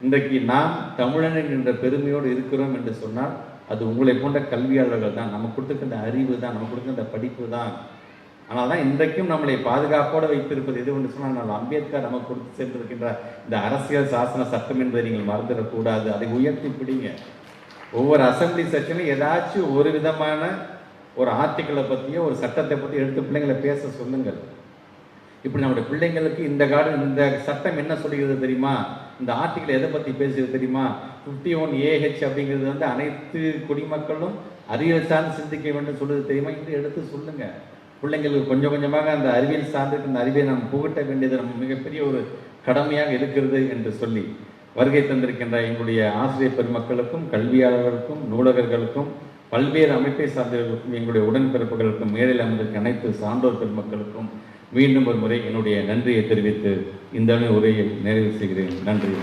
இன்றைக்கு நாம் தமிழன் என்ற பெருமையோடு இருக்கிறோம் என்று சொன்னால் அது உங்களை போன்ற கல்வியாளர்கள் தான், நமக்கு கொடுத்துருக்கின்ற அறிவு தான், நமக்கு கொடுக்கின்ற படிப்பு தான். ஆனால் தான் இன்றைக்கும் நம்மளை பாதுகாப்போடு வைத்திருப்பது எது என்று சொன்னால் அம்பேத்கர் நமக்கு கொடுத்து சென்றிருக்கின்ற இந்த அரசியல் சாசன சட்டம் என்பதை நீங்கள் மறந்துடக்கூடாது. அதை உயர்த்தி பிடிங்க. ஒவ்வொரு அசம்பிளி செஷன்லையும் ஏதாச்சும் ஒரு விதமான ஒரு ஆர்டிக்கிளை பற்றியோ ஒரு சட்டத்தை பற்றி எடுத்து பிள்ளைங்களை பேச சொல்லுங்கள். இப்படி நம்முடைய பிள்ளைங்களுக்கு இந்த சட்டம் என்ன சொல்லுகிறது தெரியுமா, இந்த ஆர்டிக்கிள் எதை பற்றி பேசுகிறது தெரியுமா, 51AH அப்படிங்கிறது வந்து அனைத்து குடிமக்களும் அறிவியல் சார்ந்து சிந்திக்க வேண்டும் சொல்லுறது தெரியுமா என்று எடுத்து சொல்லுங்க. பிள்ளைங்களுக்கு கொஞ்சம் கொஞ்சமாக அந்த அறிவியல் சார்ந்து இந்த அறிவை நாம் புகட்ட வேண்டியது நம்ம மிகப்பெரிய ஒரு கடமையாக இருக்கிறது என்று சொல்லி வருகை தந்திருக்கின்ற எங்களுடைய ஆசிரியர் பெருமக்களுக்கும் கல்வியாளர்களுக்கும் நூலகர்களுக்கும் பல்வேறு அமைப்பை சார்ந்தவர்களுக்கும் எங்களுடைய உடன்பிறப்புகளுக்கும் மேலில் அமர்ந்திருக்க அனைத்து சான்றோர் பெருமக்களுக்கும் மீண்டும் ஒரு முறை என்னுடைய நன்றியை தெரிவித்து இந்த உரையை நிறைவு செய்கிறேன். நன்றி.